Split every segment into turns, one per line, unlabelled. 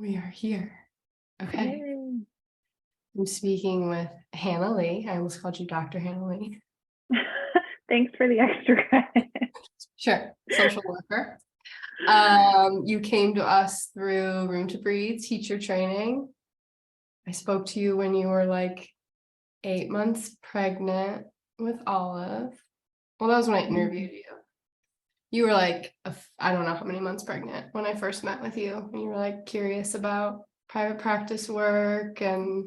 We are here. Okay.
Yay.
I'm speaking with Hannah Lee. I almost called you Dr. Hannah Lee.
Thanks for the extra credit.
Sure. Social worker. You came to us through Room to Breathe teacher training. I spoke to you when you were like 8 months pregnant with Olive. Well, that was when I interviewed you. You were like, I don't know how many months pregnant when I first met with you. And you were like curious about private practice work and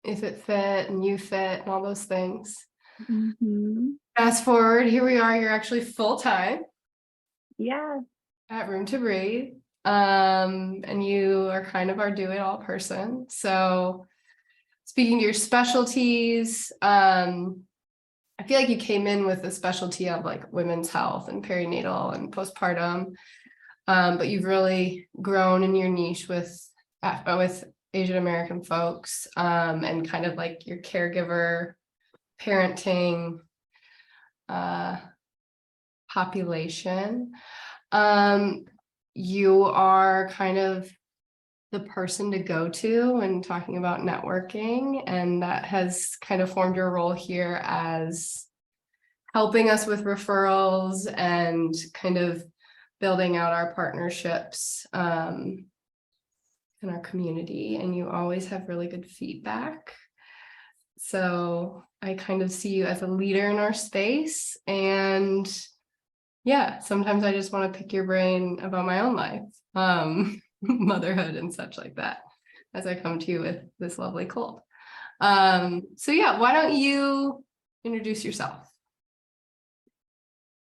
if it fit and you fit and all those things.
Mm-hmm.
Fast forward, here we are. You're actually full time.
Yeah.
At Room to Breathe. And you are kind of our do it all person. So speaking to your specialties, I feel like you came in with a specialty of like women's health and perinatal and postpartum. But you've really grown in your niche with Asian American folks, and kind of like your caregiver, parenting, population. You are kind of the person to go to when talking about networking, and that has kind of formed your role here as helping us with referrals and kind of building out our partnerships in our community. And you always have really good feedback. So I kind of see you as a leader in our space. And yeah, sometimes I just want to pick your brain about my own life, motherhood and such like that, as I come to you with this lovely cold. So yeah, why don't you introduce yourself?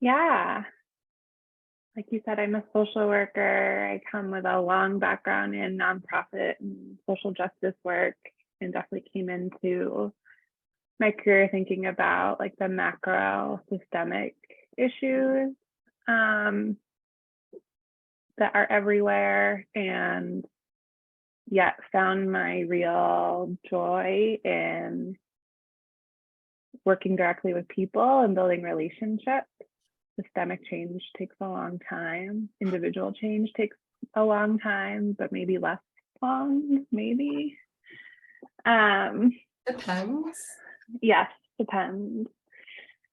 Yeah. Like you said, I'm a social worker. I come with a long background in nonprofit and social justice work, and definitely came into my career thinking about like the macro systemic issues that are everywhere, and yet found my real joy in working directly with people and building relationships. Systemic change takes a long time. Individual change takes a long time, but maybe less long, maybe.
Depends.
Yes, depends.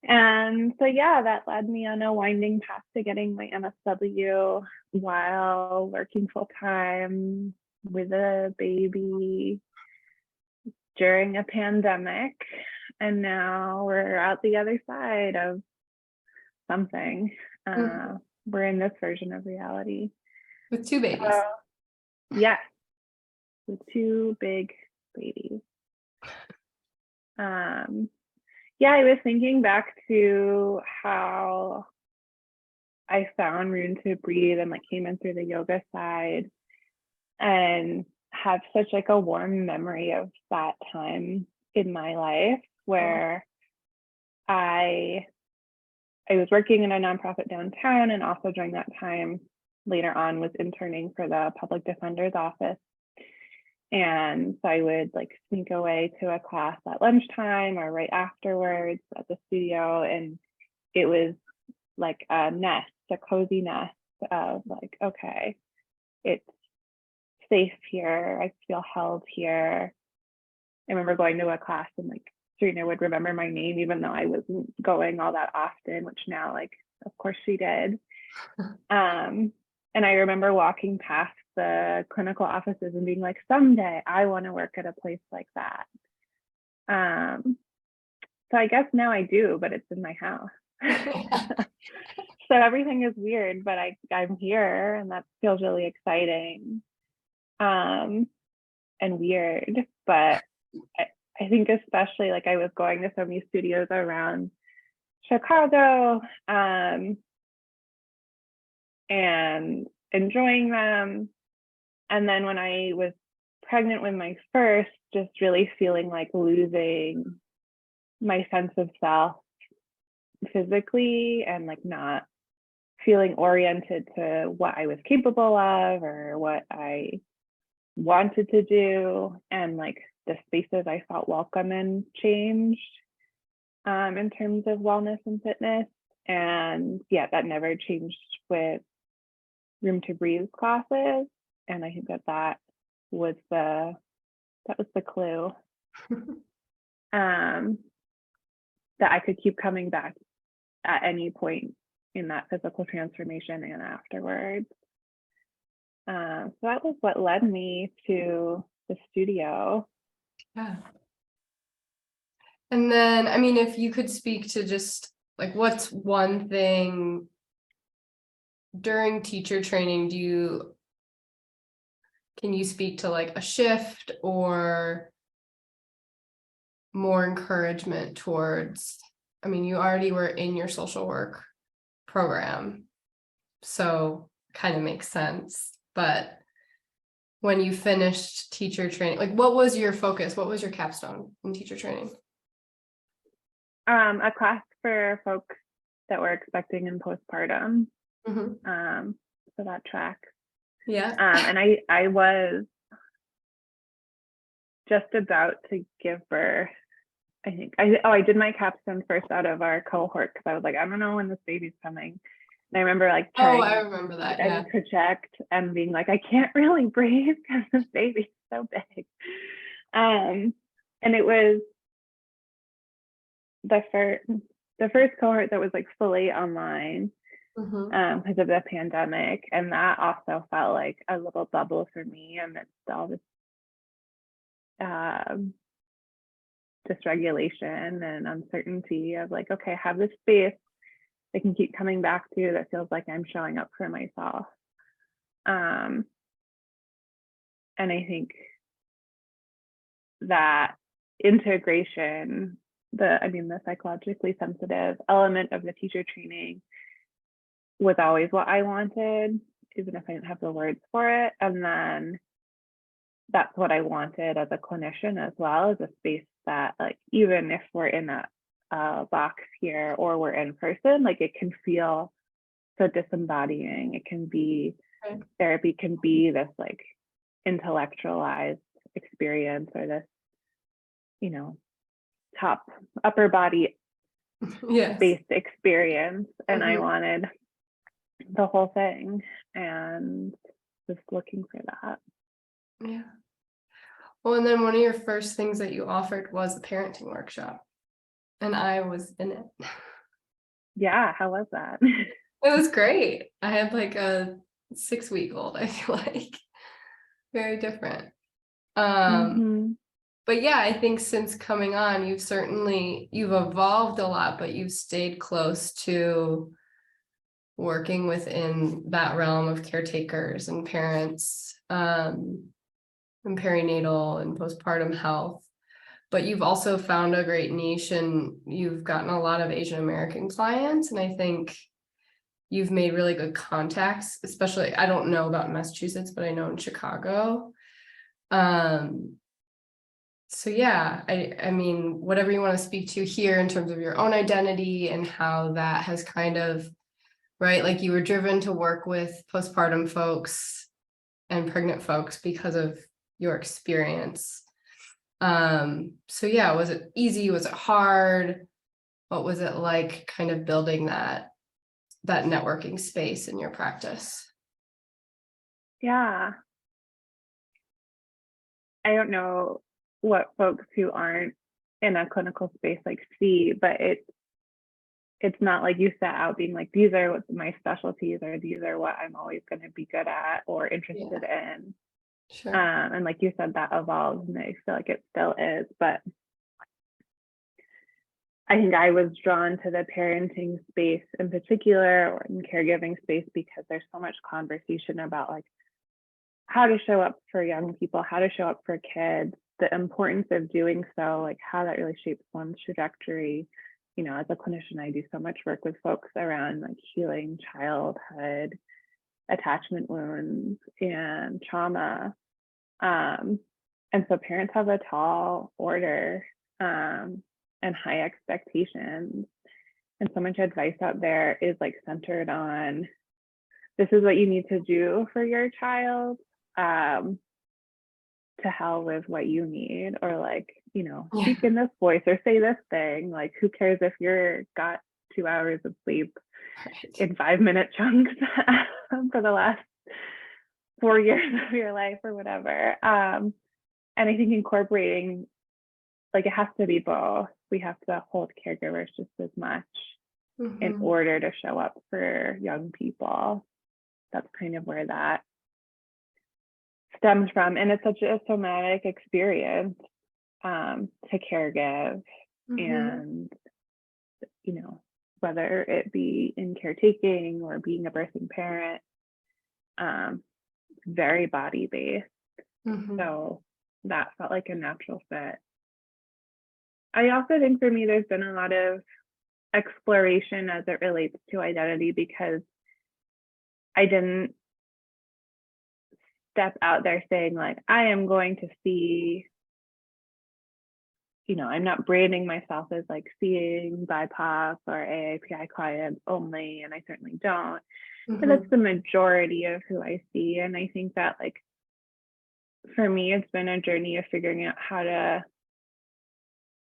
And so, yeah, that led me on a winding path to getting my MSW while working full time with a baby during a pandemic. And now we're out the other side of something. We're in this version of reality.
With 2 babies.
Yes, with 2 big babies. Yeah, I was thinking back to how I found Room to Breathe and like came in through the yoga side, and have such like a warm memory of that time in my life where I was working in a nonprofit downtown, and also during that time later on was interning for the public defender's office. And so I would like sneak away to a class at lunchtime or right afterwards at the studio. And it was like a nest, a cozy nest of like, okay, it's safe here. I feel held here. I remember going to a class and like Serena would remember my name, even though I wasn't going all that often, which now, like, of course she did. And I remember walking past the clinical offices and being like, someday I want to work at a place like that. So I guess now I do, but it's in my house. So everything is weird, but I'm here, and that feels really exciting and weird. But I think especially like I was going to so many studios around Chicago and enjoying them. And then when I was pregnant with my first, just really feeling like losing my sense of self physically, and like not feeling oriented to what I was capable of or what I wanted to do, and like the spaces I felt welcome in changed in terms of wellness and fitness. And yeah, that never changed with Room to Breathe classes. And I think that was the clue, that I could keep coming back at any point in that physical transformation and afterwards. So that was what led me to the studio.
Yeah. And then, I mean, if you could speak to just like, what's one thing during teacher training, can you speak to like a shift or more encouragement towards, I mean, you already were in your social work program, so kind of makes sense. But when you finished teacher training, like what was your focus? What was your capstone in teacher training?
A class for folks that were expecting in postpartum.
Mhm.
So that track.
Yeah.
And I was just about to give birth. I think I did my capstone first out of our cohort because I was like, I don't know when this baby's coming. And I remember like
Oh, I
trying
remember that.
and
Yeah.
project and being like, I can't really breathe because this baby's so big. And it was the first cohort that was like fully online
Mhm.
because of the pandemic, and that also felt like a little bubble for me amidst all this dysregulation and uncertainty of like, okay, I have this space I can keep coming back to that feels like I'm showing up for myself. And I think that integration, the psychologically sensitive element of the teacher training was always what I wanted, even if I didn't have the words for it. And then that's what I wanted as a clinician as well, as a space that, like, even if we're in a box here or we're in person, like it can feel so disembodying. It can be,
Right.
therapy can be this like intellectualized experience, or this, upper body
Yes.
based experience. And I
Mhm.
wanted the whole thing, and just looking for that.
Yeah. Well, and then one of your first things that you offered was a parenting workshop, and I was in it.
Yeah, how was that?
It was great. I had like a 6-week-old, I feel like. Very different.
Mm-hmm.
But yeah, I think since coming on, you've evolved a lot, but you've stayed close to working within that realm of caretakers and parents, and perinatal and postpartum health. But you've also found a great niche, and you've gotten a lot of Asian American clients. And I think you've made really good contacts, especially, I don't know about Massachusetts, but I know in Chicago. So yeah, I mean, whatever you want to speak to here in terms of your own identity and how that has kind of, right, like you were driven to work with postpartum folks and pregnant folks because of your experience. So yeah, was it easy? Was it hard? What was it like kind of building that networking space in your practice?
Yeah. I don't know what folks who aren't in a clinical space like see, but it's not like you set out being like, these are what my specialties are, these are what I'm always going to be good at or interested
Yeah,
in.
sure.
And like you said, that evolves, and I feel like it still is. But I think I was drawn to the parenting space in particular, or in caregiving space, because there's so much conversation about like how to show up for young people, how to show up for kids, the importance of doing so, like how that really shapes one's trajectory. As a clinician, I do so much work with folks around like healing childhood, attachment wounds, and trauma. And so parents have a tall order, and high expectations. And so much advice out there is like centered on, this is what you need to do for your child. To hell with what you need, or like,
Yeah.
speak in this voice or say this thing. Like, who cares if you're got 2 hours of sleep
Right.
in 5-minute chunks for the last 4 years of your life or whatever. And I think incorporating, like, it has to be both. We have to hold caregivers just as much in order to show up for young people. That's kind of where that stems from. And it's such a somatic experience to caregive. And, you know, whether it be in caretaking or being a birthing parent, very body based. So that felt like a natural fit. I also think for me, there's been a lot of exploration as it relates to identity, because I didn't step out there saying, like, I am going to see, you know, I'm not branding myself as like seeing BIPOC or AAPI clients only, and I certainly don't. But that's the majority of who I see. And I think that, like, for me, it's been a journey of figuring out how to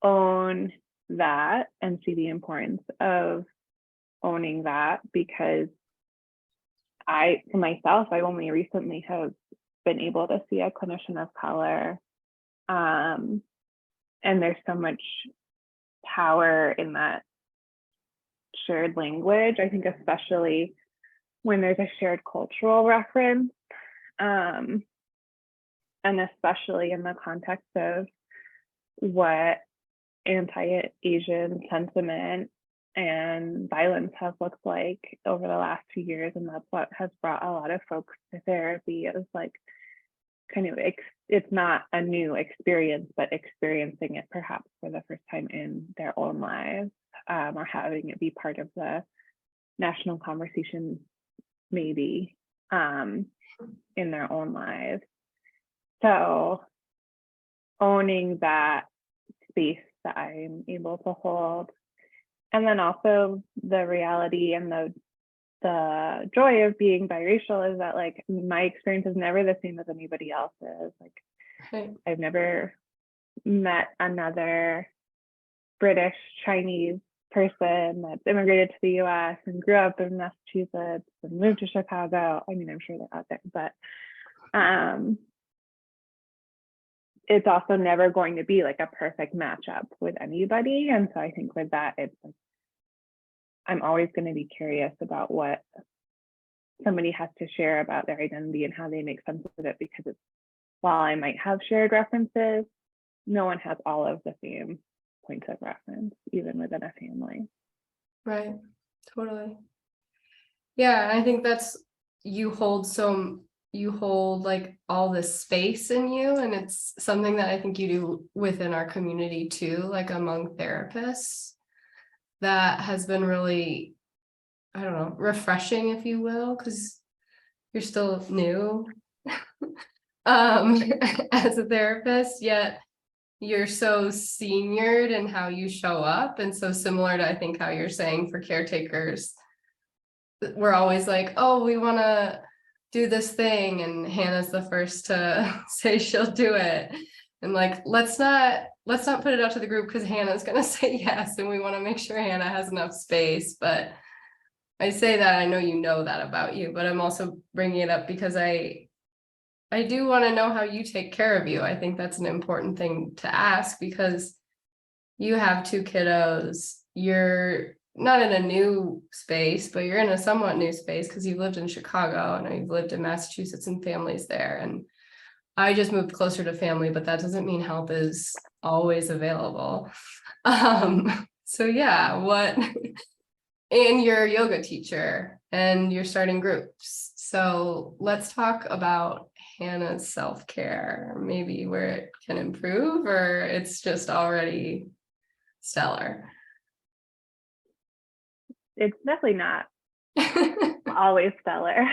own that and see the importance of owning that, because for myself, I only recently have been able to see a clinician of color. And there's so much power in that shared language. I think especially when there's a shared cultural reference, and especially in the context of what anti-Asian sentiment and violence has looked like over the last 2 years. And that's what has brought a lot of folks to therapy, is like, kind of, it's not a new experience, but experiencing it perhaps for the first time in their own lives, or having it be part of the national conversation, maybe, in their own lives. So owning that space that I'm able to hold, and then also the reality and the joy of being biracial is that, like, my experience is never the same as anybody else's. Like, I've never met another British Chinese person that's immigrated to the US and grew up in Massachusetts and moved to Chicago. I mean, I'm sure they're out there, but it's also never going to be like a perfect matchup with anybody. And so I think with that, it's like, I'm always going to be curious about what somebody has to share about their identity and how they make sense of it, because it's, while I might have shared references, no one has all of the same points of reference, even within a family.
Right. Totally. Yeah. I think that's, you hold like all this space in you, and it's something that I think you do within our community too, like among therapists, that has been really, I don't know, refreshing, if you will, because you're still new as a therapist, yet you're so seniored in how you show up, and so similar to, I think, how you're saying for caretakers, we're always like, oh, we want to do this thing, and Hannah's the first to say she'll do it, and like, let's not put it out to the group because Hannah's gonna say yes, and we want to make sure Hannah has enough space. But I say that, I know you know that about you, but I'm also bringing it up because I do want to know how you take care of you. I think that's an important thing to ask, because you have 2 kiddos. You're not in a new space, but you're in a somewhat new space because you've lived in Chicago and you've lived in Massachusetts and families there. And I just moved closer to family, but that doesn't mean help is always available. So yeah, and you're a yoga teacher and you're starting groups. So let's talk about Hannah's self-care, maybe where it can improve, or it's just already stellar.
It's definitely not always stellar.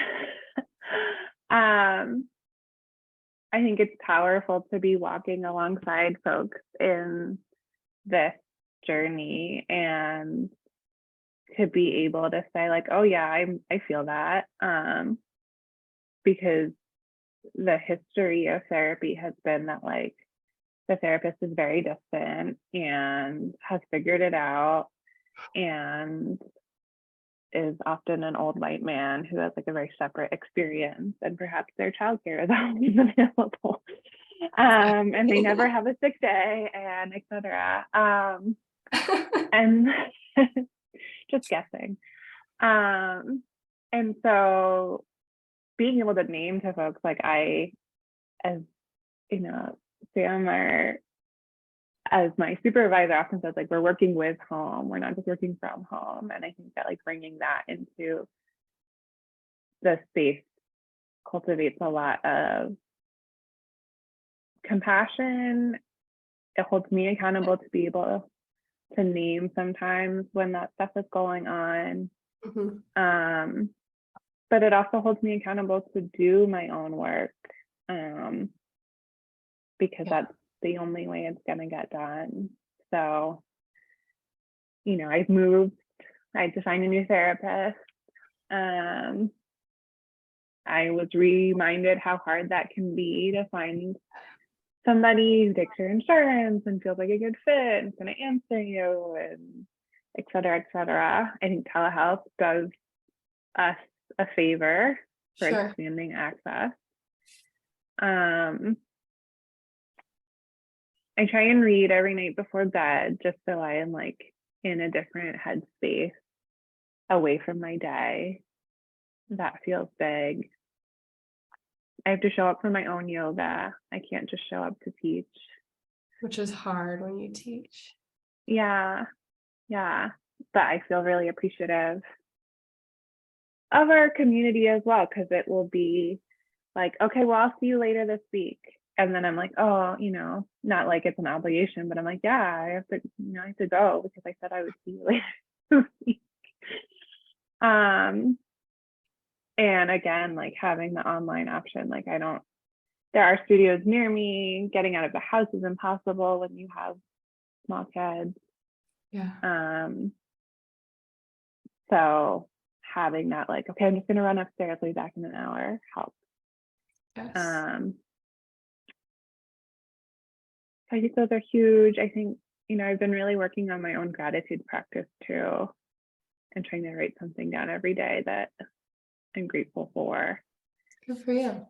I think it's powerful to be walking alongside folks in this journey, and to be able to say, like, oh yeah, I feel that, because the history of therapy has been that, like, the therapist is very distant and has figured it out, and is often an old white man who has like a very separate experience, and perhaps their childcare is always available. And they never have a sick day, and etc. And just guessing. And so being able to name to folks like as you know, Sam as my supervisor often says, like, we're working with home, we're not just working from home. And I think that like bringing that into the space cultivates a lot of compassion. It holds me accountable to be able to name sometimes when that stuff is going on. But it also holds me accountable to do my own work, because that's the only way it's going to get done. So, you know, I've moved, I had to find a new therapist. I was reminded how hard that can be to find somebody who takes your insurance and feels like a good fit and is going to answer you, and et cetera, et cetera. I think telehealth does us a favor for expanding access. I try and read every night before bed, just so I am like in a different headspace away from my day. That feels big. I have to show up for my own yoga. I can't just show up to teach.
Which is hard when you teach.
Yeah. But I feel really appreciative of our community as well, because it will be like, okay, well, I'll see you later this week. And then I'm like, oh, you know, not like it's an obligation, but I'm like, yeah, I have to go because I said I would see you later this week. And again, like having the online option, like there are studios near me. Getting out of the house is impossible when you have small kids.
Yeah.
So having that, like, okay, I'm just gonna run upstairs, I'll be back in an hour, helps.
Yes.
I think those are huge. I think, you know, I've been really working on my own gratitude practice too, and trying to write something down every day that I'm grateful for.
Good for you.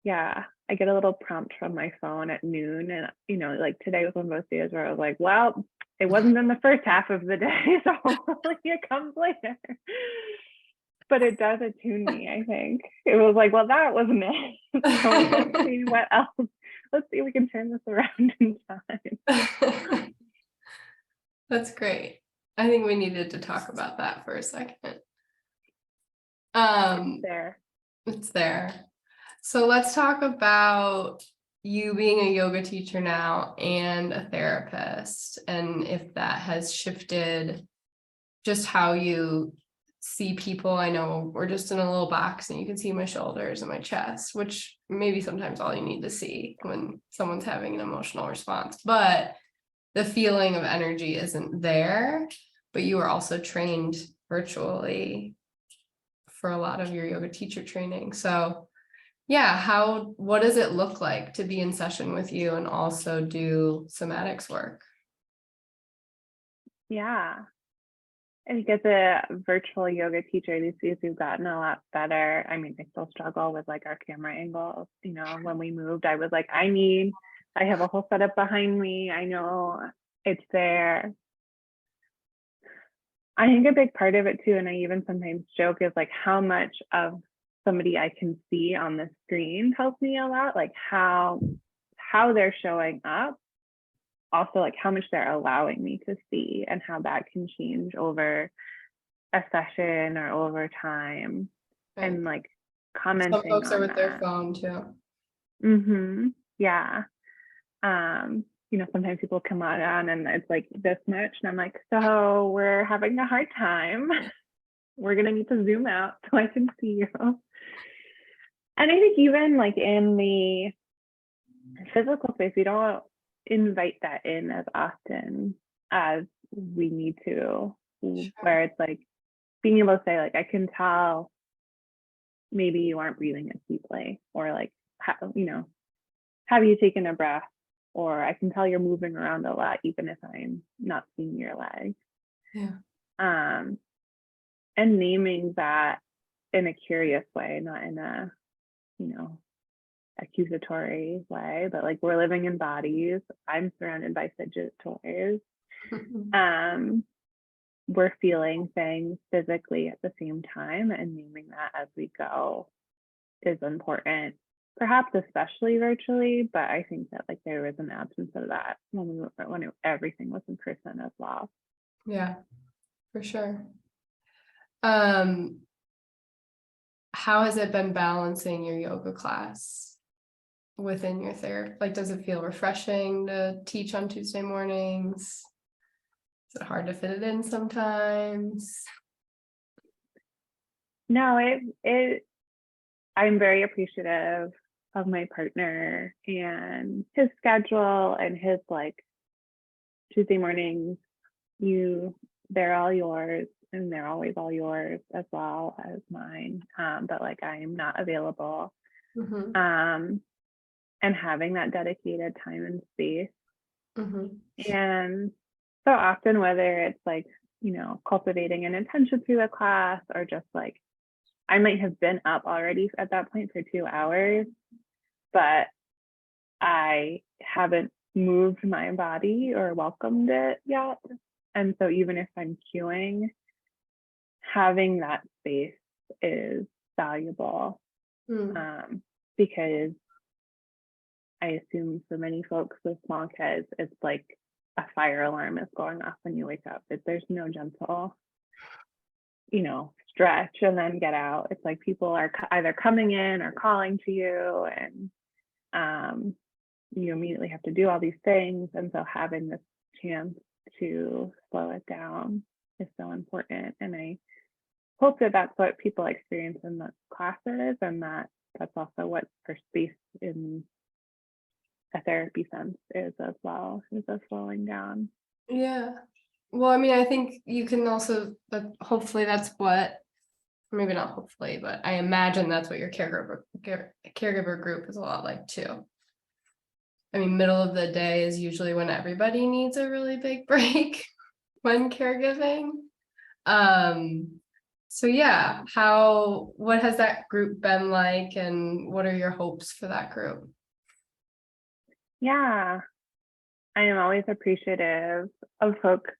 Yeah, I get a little prompt from my phone at noon, and you know, like today was one of those days where I was like, well, it wasn't in the first half of the day, so hopefully it comes later. But it does attune me, I think. It was like, well, that wasn't it. So let's see what else. Let's see if we can turn this around in time.
That's great. I think we needed to talk about that for a second. It's there. So let's talk about you being a yoga teacher now and a therapist, and if that has shifted just how you see people. I know we're just in a little box and you can see my shoulders and my chest, which maybe sometimes all you need to see when someone's having an emotional response, but the feeling of energy isn't there. But you are also trained virtually for a lot of your yoga teacher training. So yeah, what does it look like to be in session with you and also do somatics work?
Yeah, I think as a virtual yoga teacher these days, we've gotten a lot better. I mean, I still struggle with like our camera angles. You know, when we moved, I was like, I have a whole setup behind me. I know it's there. I think a big part of it too, and I even sometimes joke, is like how much of somebody I can see on the screen helps me a lot, like how they're showing up, also like how much they're allowing me to see, and how that can change over a session or over time. Right. And like commenting.
Some folks are with
that.
their phone too.
Yeah. You know, sometimes people come on and it's like this much, and I'm like, so we're having a hard time. We're gonna need to zoom out so I can see you. And I think even like in the physical space, we don't invite that in as often as we need to. Sure. Where it's like being able to say, like, I can tell maybe you aren't breathing as deeply, or like, you know, have you taken a breath? Or I can tell you're moving around a lot, even if I'm not seeing your legs.
Yeah.
and naming that in a curious way, not in a, accusatory way, but like, we're living in bodies. I'm surrounded by fidget toys. We're feeling things physically at the same time, and naming that as we go is important, perhaps especially virtually, but I think that like there was an absence of that when everything was in person as well.
Yeah, for sure. How has it been balancing your yoga class within your therapy? Like, does it feel refreshing to teach on Tuesday mornings? Is it hard to fit it in sometimes?
No, I'm very appreciative of my partner and his schedule and his like Tuesday mornings. They're all yours, and they're always all yours as well as mine. But like, I am not available. And having that dedicated time and space. And so often, whether it's like, cultivating an intention through the class, or just like, I might have been up already at that point for 2 hours, but I haven't moved my body or welcomed it yet. And so even if I'm cueing, having that space is valuable, because I assume for many folks with small kids, it's like a fire alarm is going off when you wake up. There's no gentle, stretch and then get out. It's like people are either coming in or calling to you, and you immediately have to do all these things. And so having this chance to slow it down is so important. And I hope that that's what people experience in the classes, and that's also what for space in a therapy sense is as well, is a slowing down.
Yeah. Well, I mean, I think you can also, hopefully that's what, maybe not hopefully, but I imagine that's what your caregiver group is a lot like too. I mean, middle of the day is usually when everybody needs a really big break when caregiving. So yeah, what has that group been like, and what are your hopes for that group?
Yeah, I am always appreciative of folks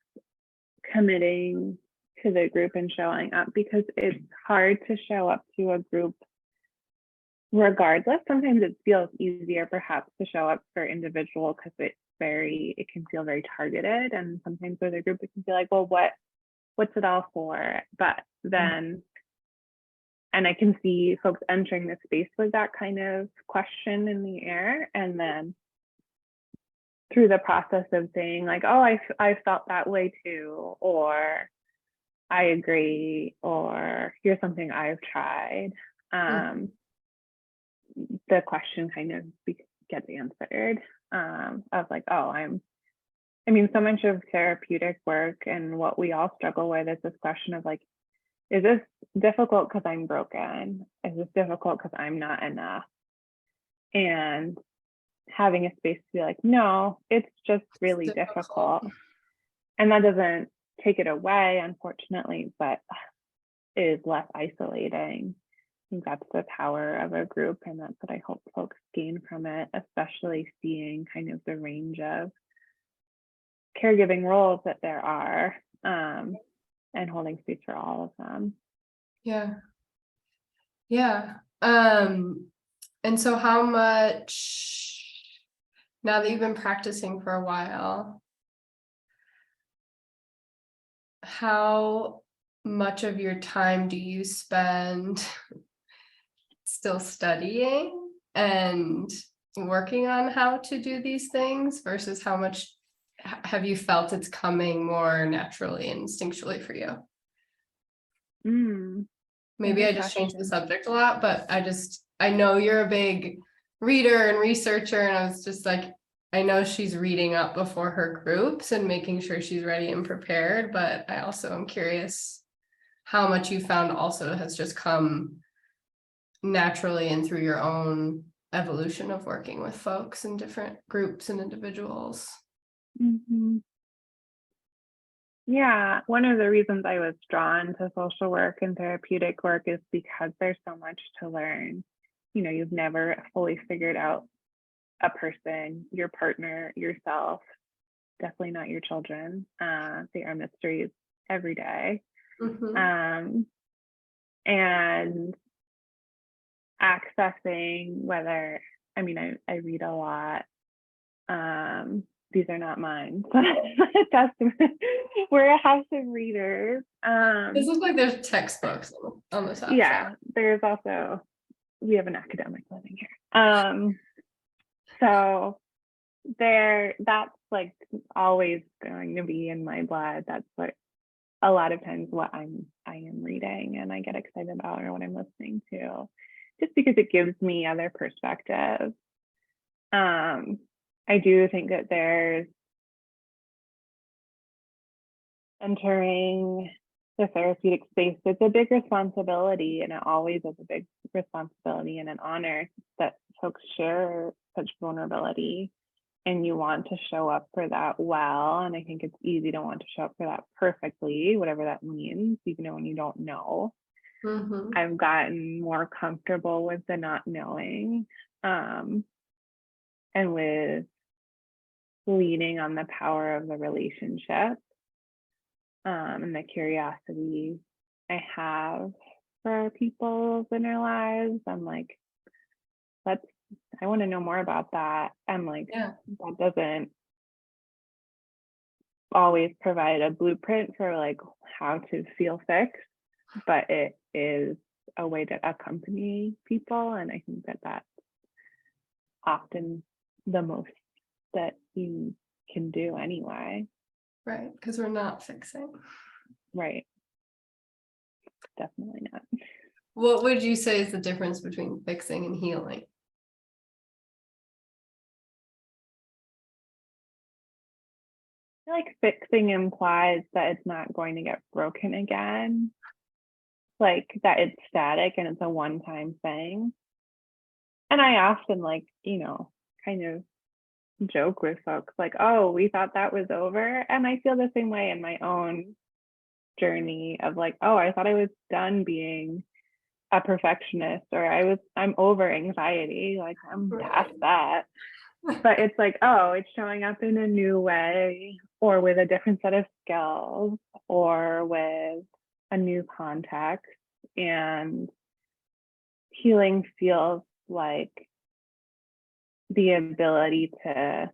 committing to the group and showing up, because it's hard to show up to a group regardless. Sometimes it feels easier perhaps to show up for individual because it can feel very targeted, and sometimes with a group it can feel like, well, what's it all for? But then, and I can see folks entering the space with that kind of question in the air, and then through the process of saying like, oh, I felt that way too, or I agree, or here's something I've tried, the question kind of gets answered, of like, oh, so much of therapeutic work and what we all struggle with is this question of like, is this difficult because I'm broken? Is this difficult because I'm not enough? And having a space to be like, no, it's just really difficult. And that doesn't take it away, unfortunately, but is less isolating. I think that's the power of a group, and that's what I hope folks gain from it, especially seeing kind of the range of caregiving roles that there are, and holding space for all of them.
Yeah. And so how much, now that you've been practicing for a while, how much of your time do you spend still studying and working on how to do these things versus how much have you felt it's coming more naturally and instinctually for you? Maybe I just changed the subject a lot, but I know you're a big reader and researcher, and I was just like, I know she's reading up before her groups and making sure she's ready and prepared, but I also am curious how much you found also has just come naturally and through your own evolution of working with folks in different groups and individuals.
Yeah, one of the reasons I was drawn to social work and therapeutic work is because there's so much to learn. You've never fully figured out a person, your partner, yourself, definitely not your children. They are mysteries every day.
Mhm.
And accessing whether, I read a lot. These are not mine. That's, we're a house of readers.
This looks like there's textbooks on the top
Yeah,
shelf.
there's also, we have an academic living here. So that's like always going to be in my blood. That's what a lot of times what I am reading and I get excited about, or what I'm listening to, just because it gives me other perspectives. I do think that there's entering the therapeutic space, it's a big responsibility, and it always is a big responsibility and an honor that folks share such vulnerability, and you want to show up for that well. And I think it's easy to want to show up for that perfectly, whatever that means, even when you don't know.
Mhm.
I've gotten more comfortable with the not knowing, and with leaning on the power of the relationship, and the curiosity I have for people's inner lives. I'm like, I want to know more about that. I'm like,
Yeah.
that doesn't always provide a blueprint for like how to feel fixed, but it is a way to accompany people. And I think that that's often the most that you can do anyway.
Right. Because we're not fixing.
Right. Definitely not.
What would you say is the difference between fixing and healing?
I feel like fixing implies that it's not going to get broken again, like that it's static and it's a one-time thing. And I often kind of joke with folks like, oh, we thought that was over. And I feel the same way in my own journey of like, oh, I thought I was done being a perfectionist, or I'm over anxiety, like I'm past that. But it's like, oh, it's showing up in a new way, or with a different set of skills, or with a new context. And healing feels like the ability to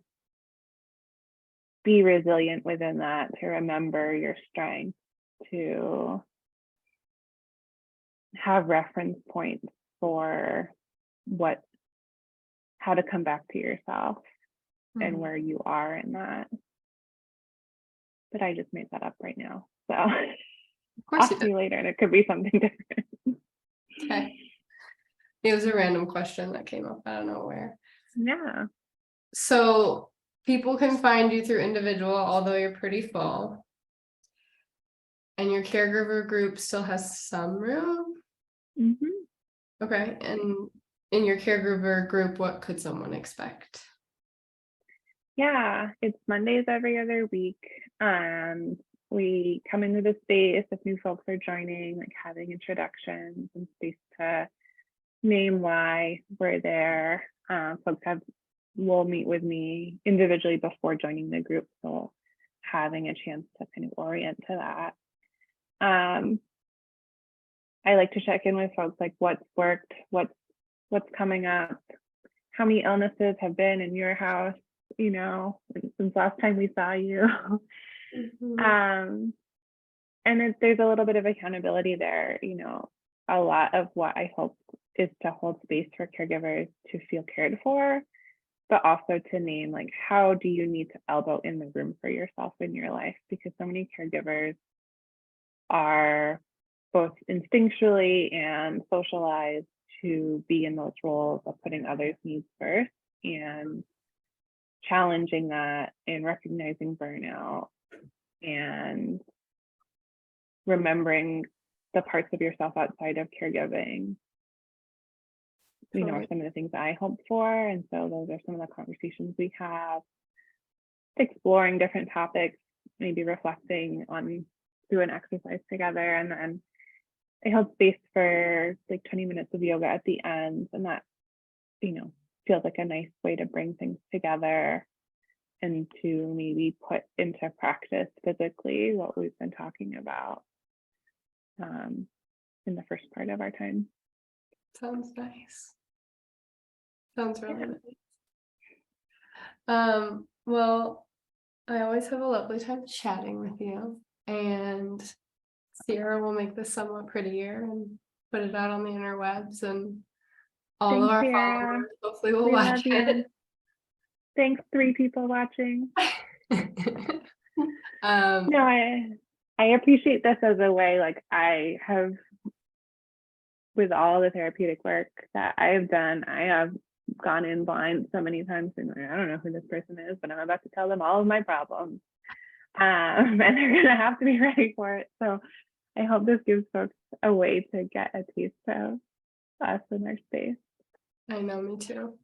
be resilient within that, to remember your strength, to have reference points for how to come back to yourself and where you are in that. But I just made that up right now. So
Of course you
ask
did.
me later and it could be something different.
Okay. It was a random question that came up out of nowhere.
Yeah.
So people can find you through individual, although you're pretty full. And your caregiver group still has some room.
Mm-hmm.
Okay. And in your caregiver group, what could someone expect?
Yeah, it's Mondays every other week. We come into the space if new folks are joining, like having introductions and space to name why we're there. Folks will meet with me individually before joining the group, so having a chance to kind of orient to that. I like to check in with folks like what's worked, what's coming up, how many illnesses have been in your house, since last time we saw you. And there's a little bit of accountability there. A lot of what I hope is to hold space for caregivers to feel cared for, but also to name like, how do you need to elbow in the room for yourself in your life? Because so many caregivers are both instinctually and socialized to be in those roles of putting others' needs first, and challenging that and recognizing burnout and remembering the parts of yourself outside of caregiving, are some of the things I hope for. And so those are some of the conversations we have, exploring different topics maybe reflecting on through an exercise together, and then I held space for like 20 minutes of yoga at the end, and that, you know, feels like a nice way to bring things together and to maybe put into practice physically what we've been talking about in the first part of our time.
Sounds nice. Sounds really
Yeah.
nice. Well, I always have a lovely time chatting with you, and Sierra will make this somewhat prettier and put it out on the interwebs, and all
Thanks,
of our
Sarah.
followers hopefully will
We
watch
love you. Thanks, 3 people watching.
it.
No, I appreciate this as a way, like I have, with all the therapeutic work that I have done, I have gone in blind so many times and I don't know who this person is, but I'm about to tell them all of my problems. And they're gonna have to be ready for it. So I hope this gives folks a way to get a taste of us in our space.
I know, me too.